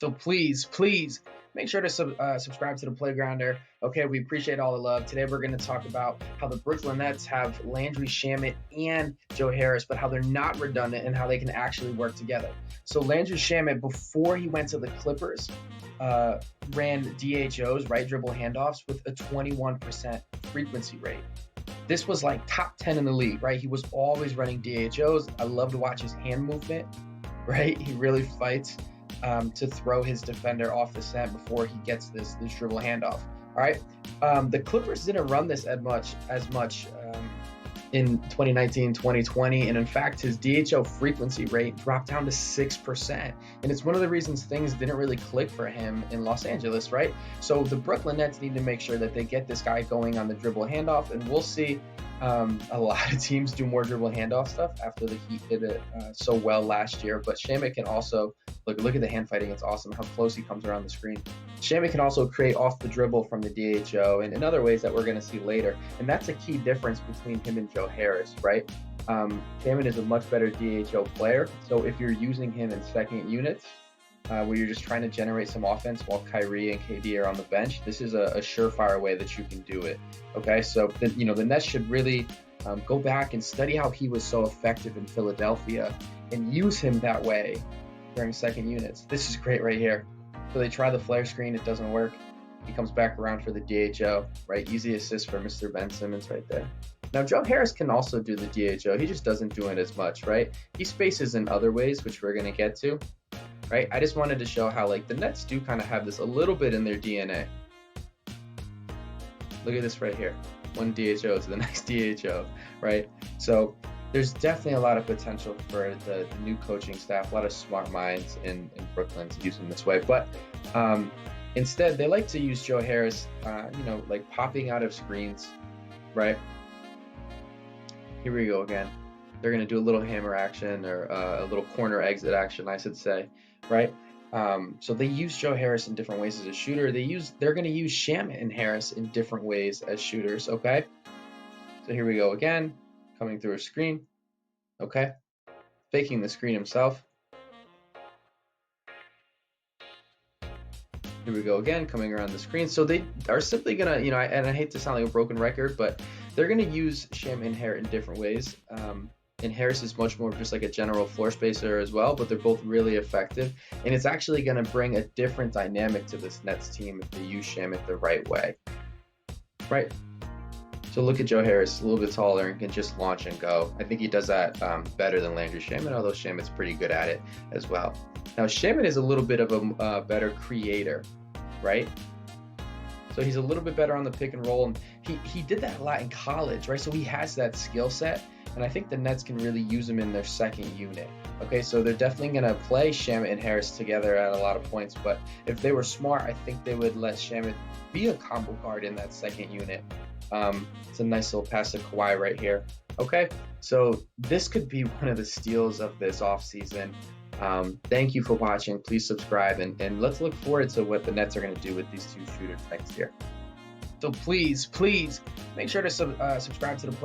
So please make sure to subscribe to the Playgrounder. Okay, we appreciate all the love. Today we're going to talk about how the Brooklyn Nets have Landry, Shamet, and Joe Harris, but how they're not redundant and how they can actually work together. So Landry Shamet, before he went to the Clippers, ran DHOs, right, dribble handoffs, with a 21% frequency rate. This was like top 10 in the league, right? He was always running DHOs. I love to watch his hand movement, right? He really fights to throw his defender off the scent before he gets this dribble handoff. All right. The Clippers didn't run this as much in 2019, 2020. And in fact, his DHO frequency rate dropped down to 6%. And it's one of the reasons things didn't really click for him in Los Angeles, right? So the Brooklyn Nets need to make sure that they get this guy going on the dribble handoff. And we'll see a lot of teams do more dribble handoff stuff after the Heat did it so well last year. But Shamet can also, look at the hand fighting. It's awesome how close he comes around the screen. Shamet can also create off the dribble from the DHO and in other ways that we're going to see later. And that's a key difference between him and Joe Harris, right? Shamet is a much better DHO player. So if you're using him in second units, where you're just trying to generate some offense while Kyrie and KD are on the bench, this is a surefire way that you can do it. Okay, so the Nets should really go back and study how he was so effective in Philadelphia and use him that way during second units. This is great right here. So they try the flare screen, it doesn't work. He comes back around for the DHO, right? Easy assist for Mr. Ben Simmons right there. Now, Joe Harris can also do the DHO. He just doesn't do it as much, right? He spaces in other ways, which we're going to get to, right? I just wanted to show how, the Nets do kind of have this a little bit in their DNA. Look at this right here. One DHO to the next DHO, right? So there's definitely a lot of potential for the new coaching staff, a lot of smart minds in Brooklyn to use him this way. But instead, they like to use Joe Harris, popping out of screens, right? Here we go again. They're going to do a little hammer action or a little corner exit action, I should say, right? So they use Joe Harris in different ways as a shooter. They're going to use Shamet and Harris in different ways as shooters, okay? So here we go again, coming through a screen, okay? Faking the screen himself. Here we go again, coming around the screen. So they are simply gonna, and I hate to sound like a broken record, but they're gonna use Shamet and Harris in different ways. And Harris is much more just like a general floor spacer as well, but they're both really effective. And it's actually going to bring a different dynamic to this Nets team if they use Shamet the right way, right? So look at Joe Harris, a little bit taller and can just launch and go. I think he does that better than Landry Shamet, although Shamet's pretty good at it as well. Now, Shamet is a little bit of a better creator, right? So he's a little bit better on the pick and roll, and he did that a lot in college, right? So he has that skill set. And I think the Nets can really use him in their second unit. Okay, so they're definitely going to play Shamet and Harris together at a lot of points. But if they were smart, I think they would let Shamet be a combo guard in that second unit. It's a nice little pass to Kawhi right here. Okay, so this could be one of the steals of this offseason. Thank you for watching. Please subscribe. And let's look forward to what the Nets are going to do with these two shooters next year. So please make sure to subscribe to the